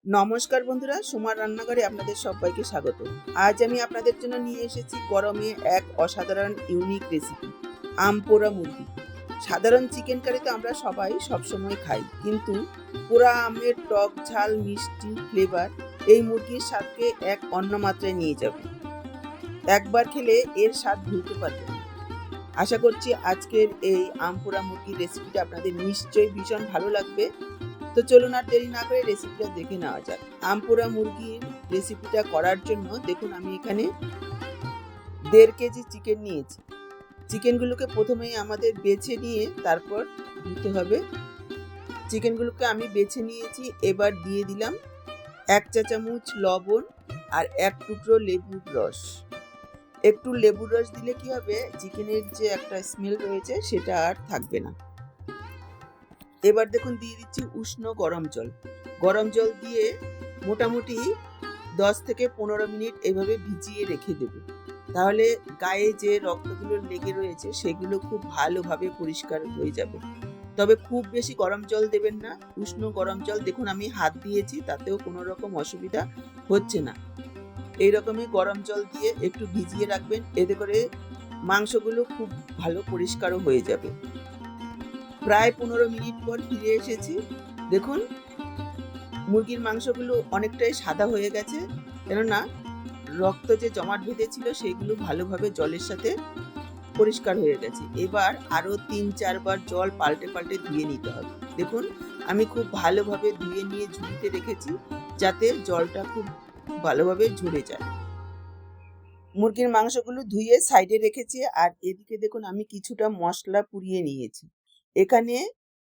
নমস্কার বন্ধুরা, সোমার রান্নাঘরে আপনাদের সবাইকে স্বাগত। আজ আমি আপনাদের জন্য নিয়ে এসেছি গরমে এক অসাধারণ ইউনিক রেসিপি, আম পোড়া মুরগি। সাধারণ চিকেন কারি তো আমরা সবাই সবসময় খাই, কিন্তু পোড়া আমের টক ঝাল মিষ্টি ফ্লেভার এই মুরগির স্বাদকে এক অন্য মাত্রায় নিয়ে যাবে। একবার খেলে এর স্বাদ ভুলতে পারবেন না। আশা করছি আজকের এই আম পোড়া মুরগির রেসিপিটা আপনাদের নিশ্চয়ই ভীষণ ভালো লাগবে। তো চলুন আর দেরি না করে রেসিপিটা দেখে নেওয়া যাক। আম পোড়া মুরগির রেসিপিটা করার জন্য দেখুন আমি এখানে 1.5 কেজি চিকেন নিয়েছি। চিকেনগুলোকে প্রথমেই আমাদের বেছে নিয়ে তারপর ধুতে হবে। চিকেনগুলোকে আমি বেছে নিয়েছি। এবার দিয়ে দিলাম 1 চা চামচ লবণ আর 1 টুকরো লেবুর রস। একটু লেবুর রস দিলে কি হবে, চিকেনের যে একটা স্মেল রয়েছে সেটা আর থাকবে না। এবার দেখুন দিয়ে দিচ্ছি উষ্ণ গরম জল। গরম জল দিয়ে মোটামুটি 10 থেকে 15 মিনিট এভাবে ভিজিয়ে রেখে দেব। তাহলে গায়ে যে রক্তগুলো লেগে রয়েছে সেগুলো খুব ভালোভাবে পরিষ্কার হয়ে যাবে। তবে খুব বেশি গরম জল দেবেন না, উষ্ণ গরম জল। দেখুন আমি হাত দিয়েছি, তাতেও কোনো রকম অসুবিধা হচ্ছে না। এইরকমই গরম জল দিয়ে একটু ভিজিয়ে রাখবেন, এতে করে মাংসগুলো খুব ভালো পরিষ্কারও হয়ে যাবে। প্রায় 15 মিনিট পর ফিরে এসেছি। দেখুন মুরগির মাংসগুলো অনেকটাই সাদা হয়ে গেছে, কেননা রক্ত যে জমাট বেঁধেছিল সেগুলো ভালোভাবে জলের সাথে পরিষ্কার হয়ে গেছে। এবার আরও 3-4 বার জল পাল্টে পাল্টে ধুয়ে নিতে হবে। দেখুন আমি খুব ভালোভাবে ধুয়ে নিয়ে ঝুড়িতে রেখেছি, যাতে জলটা খুব ভালোভাবে ঝরে যায়। মুরগির মাংসগুলো ধুয়ে সাইডে রেখেছি। আর এদিকে দেখুন আমি কিছুটা মশলা পুড়িয়ে নিয়েছি। এখানে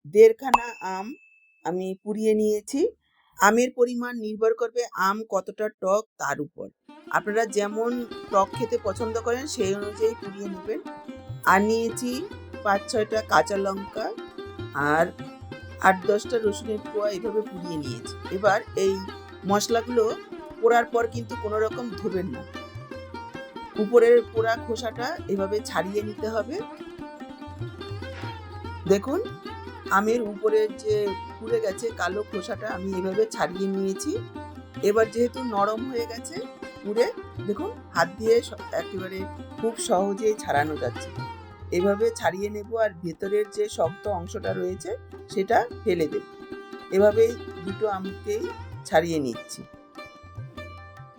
1.5 খানা আম আমি পুড়িয়ে নিয়েছি। আমের পরিমাণ নির্ভর করবে আম কতটা টক তার উপর। আপনারা যেমন টক খেতে পছন্দ করেন সেই অনুযায়ী পুড়িয়ে নেবেন। আর নিয়েছি 5-6টা কাঁচা লঙ্কা আর 8-10টা রসুনের কোয়া, এভাবে পুড়িয়ে নিয়েছি। এবার এই মশলাগুলো পোড়ার পর কিন্তু কোনো রকম ধোবেন না, উপরের পোড়া খোসাটা এভাবে ছাড়িয়ে নিতে হবে। দেখুন আমের উপরের যে পুড়ে গেছে কালো খোসাটা আমি এভাবে ছাড়িয়ে নিয়েছি। এবার যেহেতু নরম হয়ে গেছে পুড়ে, দেখুন হাত দিয়ে একেবারে খুব সহজেই ছাড়ানো যাচ্ছে। এভাবে ছাড়িয়ে নেব আর ভেতরের যে শক্ত অংশটা রয়েছে সেটা ফেলে দেব। এভাবেই দুটো আমকেই ছাড়িয়ে নিচ্ছি।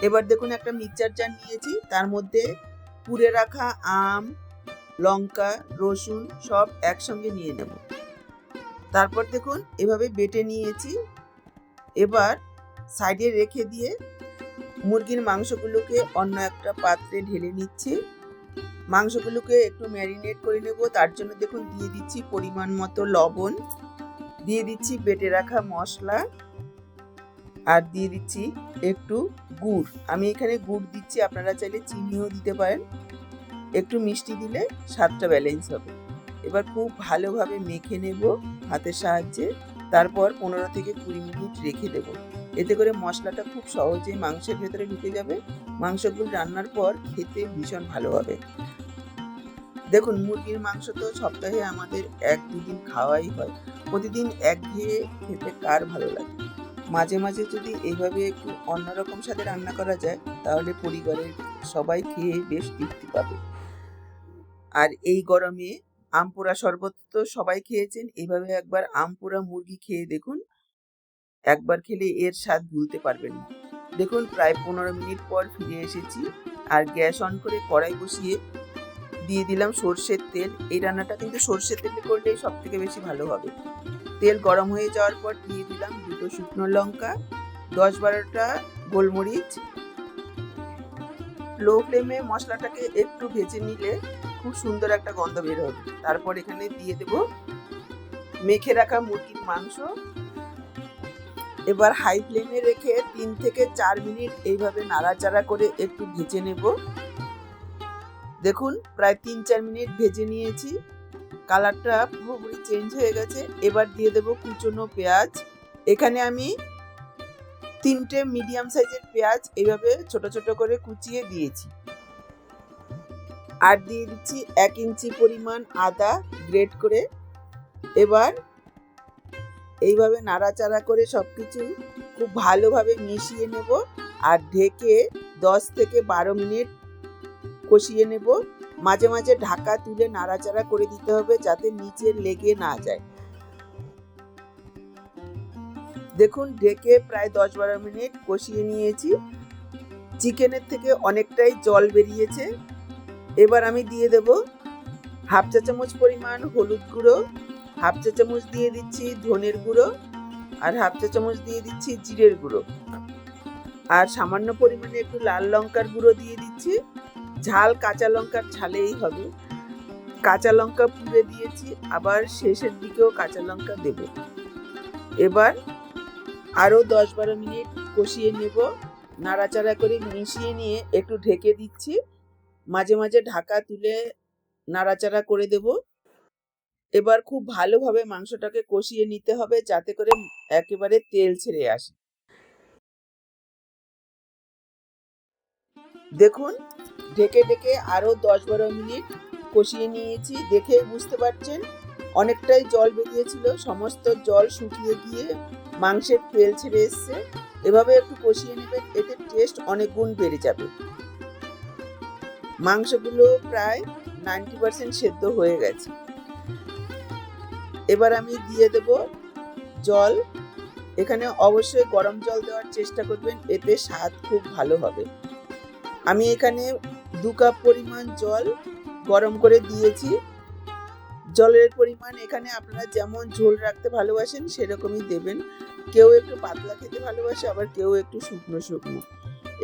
এবার দেখুন একটা মিক্সচার জার নিয়েছি, তার মধ্যে পুড়ে রাখা আম, লঙ্কা, রসুন সব একসঙ্গে নিয়ে নেব। তারপর দেখুন এভাবে বেটে নিয়েছি। এবার সাইডে রেখে দিয়ে মুরগির মাংসগুলোকে অন্য একটা পাত্রে ঢেলে নিচ্ছি। মাংসগুলোকে একটু ম্যারিনেট করে নেব। তার জন্য দেখুন দিয়ে দিচ্ছি পরিমাণ মতো লবণ, দিয়ে দিচ্ছি বেটে রাখা মশলা, আর দিয়ে দিচ্ছি একটু গুড়। আমি এখানে গুড় দিচ্ছি, আপনারা চাইলে চিনিও দিতে পারেন। একটু মিষ্টি দিলে স্বাদটা ব্যালেন্স হবে। এবার খুব ভালোভাবে মেখে নেব হাতের সাহায্যে। তারপর 15 থেকে 20 মিনিট রেখে দেব। এতে করে মশলাটা খুব সহজেই মাংসের ভেতরে ঢুকে যাবে। মাংসগুলো রান্নার পর খেতে ভীষণ ভালো হবে। দেখুন মুরগির মাংস তো সপ্তাহে আমাদের 1-2 দিন খাওয়াই হয়। প্রতিদিন একঘেয়ে খেতে কার ভালো লাগে? মাঝে মাঝে যদি এইভাবে একটু অন্যরকম স্বাদে রান্না করা যায়, তাহলে পরিবারের সবাই খেয়ে বেশ তৃপ্তি পাবে। আর এই গরমে আম পোড়া শরবত তো সবাই খেয়েছেন, এইভাবে একবার আম পোড়া মুরগি খেয়ে দেখুন। একবার খেলে এর স্বাদ ভুলতে পারবেন না। দেখুন প্রায় 15 মিনিট পর ফিরে এসেছি। আর গ্যাস অন করে কড়াই বসিয়ে দিয়ে দিলাম সর্ষের তেল। এই রান্নাটা কিন্তু সর্ষের তেলে করলেই সব থেকে বেশি ভালো হবে। তেল গরম হয়ে যাওয়ার পর দিয়ে দিলাম 2টো শুকনো লঙ্কা, 10-12টা গোলমরিচ। লো ফ্লেমে মশলাটাকে একটু ভেজে নিলে খুব সুন্দর একটা গন্ধ বের হবে। তারপর এখানে দিয়ে দেব মেখে রাখা মুরগির মাংস। এবার হাই ফ্লেমে রেখে 3 থেকে 4 মিনিট এইভাবে নাড়াচাড়া করে একটু ভেজে নেব। দেখুন প্রায় 3-4 মিনিট ভেজে নিয়েছি, কালারটা পুরোপুরি চেঞ্জ হয়ে গেছে। এবার দিয়ে দেব কুচনো পেঁয়াজ। এখানে আমি 3টে মিডিয়াম সাইজের পেঁয়াজ এইভাবে ছোট ছোট করে কুচিয়ে দিয়েছি। আর দিয়ে দিচ্ছি 1 ইঞ্চি পরিমাণ আদা গ্রেট করে। এবার এইভাবে নাড়াচাড়া করে সবকিছু খুব ভালোভাবে মিশিয়ে নেব আর ঢেকে 10 থেকে 12 মিনিট কষিয়ে নেব। মাঝে মাঝে ঢাকা তুলে নাড়াচাড়া করে দিতে হবে যাতে নিচে লেগে না যায়। দেখুন ঢেকে প্রায় 10-12 মিনিট কষিয়ে নিয়েছি। চিকেনের থেকে অনেকটাই জল বেরিয়েছে। এবার আমি দিয়ে দেব হাফ চা চামচ পরিমাণ হলুদ গুঁড়ো, হাফ চা চামচ দিয়ে দিচ্ছি ধনের গুঁড়ো, আর হাফ চা চামচ দিয়ে দিচ্ছি জিরের গুঁড়ো, আর সামান্য পরিমাণে একটু লাল লঙ্কার গুঁড়ো দিয়ে দিচ্ছি। ঝাল কাঁচা লঙ্কার ঝালেই হবে। কাঁচা লঙ্কা পুড়ে দিয়েছি, আবার শেষের দিকেও কাঁচা লঙ্কা দেব। এবার আরও 10-12 মিনিট কষিয়ে নেব। নাড়াচাড়া করে মিশিয়ে নিয়ে একটু ঢেকে দিচ্ছি। মাঝে মাঝে ঢাকা তুলে নাড়াচাড়া করে দেব। এবার খুব ভালোভাবে মাংসটাকে কষিয়ে নিতে হবে যাতে করে একেবারে তেল ছেড়ে আসে। দেখুন ঢেকে ঢেকে আরও 10-12 মিনিট কষিয়ে নিয়েছি। দেখে বুঝতে পারছেন অনেকটাই জল বেরিয়েছিল, সমস্ত জল শুকিয়ে গিয়ে মাংসের তেল ছেড়ে এসছে। এভাবে একটু কষিয়ে নেবেন, এতে টেস্ট অনেক গুণ বেড়ে যাবে। মাংসগুলো প্রায় 90% সেদ্ধ হয়ে গেছে। এবার আমি দিয়ে দেব জল। এখানে অবশ্যই গরম জল দেওয়ার চেষ্টা করবেন, এতে স্বাদ খুব ভালো হবে। আমি এখানে 2 কাপ পরিমাণ জল গরম করে দিয়েছি। জলের পরিমাণ এখানে আপনারা যেমন ঝোল রাখতে ভালোবাসেন সেরকমই দেবেন। কেউ একটু পাতলা খেতে ভালোবাসে, আবার কেউ একটু শুকনো শুকনো।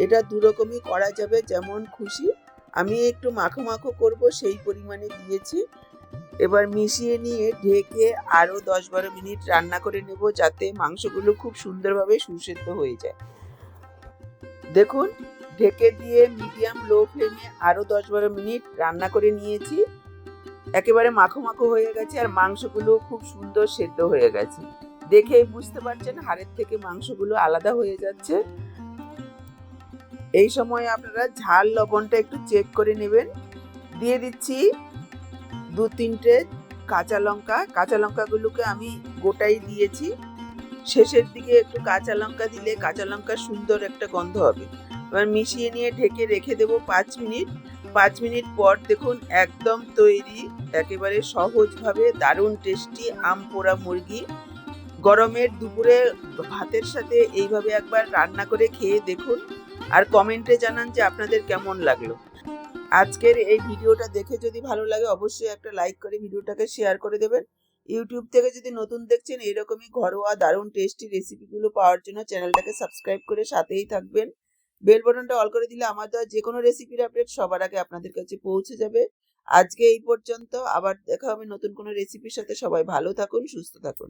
এটা দুরকমই করা যাবে, যেমন খুশি। আমি একটু মাখো মাখো করব সেই পরিমাণে দিয়েছি। এবার মিশিয়ে নিয়ে ঢেকে আরও 10-12 মিনিট রান্না করে নেব যাতে মাংসগুলো খুব সুন্দরভাবে সুসেদ্ধ হয়ে যায়। দেখুন ঢেকে দিয়ে মিডিয়াম লো ফ্লেমে আরও 10-12 মিনিট রান্না করে নিয়েছি। একেবারে মাখো মাখো হয়ে গেছে আর মাংসগুলো খুব সুন্দর সেদ্ধ হয়ে গেছে। দেখেই বুঝতে পারছেন হাড়ের থেকে মাংসগুলো আলাদা হয়ে যাচ্ছে। এই সময় আপনারা ঝাল লবণটা একটু চেক করে নেবেন। দিয়ে দিচ্ছি 2-3টে কাঁচা লঙ্কা। কাঁচা লঙ্কাগুলোকে আমি গোটাই দিয়েছি। শেষের দিকে একটু কাঁচা লঙ্কা দিলে কাঁচা লঙ্কার সুন্দর একটা গন্ধ হবে। এবার মিশিয়ে নিয়ে ঢেকে রেখে দেবো 5 মিনিট। 5 মিনিট পর দেখুন একদম তৈরি, একেবারে সহজভাবে দারুণ টেস্টি আম পোড়া মুরগি। গরমের দুপুরে ভাতের সাথে এইভাবে একবার রান্না করে খেয়ে দেখুন আর কমেন্টে জানান যে আপনাদের কেমন লাগলো। আজকের এই ভিডিওটা দেখে যদি ভালো লাগে অবশ্যই একটা লাইক করে ভিডিওটাকে শেয়ার করে দেবেন। ইউটিউব থেকে যদি নতুন দেখছেন এইরকমই ঘরোয়া দারুণ টেস্টি রেসিপিগুলো পাওয়ার জন্য চ্যানেলটাকে সাবস্ক্রাইব করে সাথেই থাকবেন। বেল বাটনটা অল করে দিলে আমার দেওয়া যে কোনো রেসিপির আপডেট সবার আগে আপনাদের কাছে পৌঁছে যাবে। আজকে এই পর্যন্ত, আবার দেখা হবে নতুন কোনো রেসিপির সাথে। সবাই ভালো থাকুন, সুস্থ থাকুন।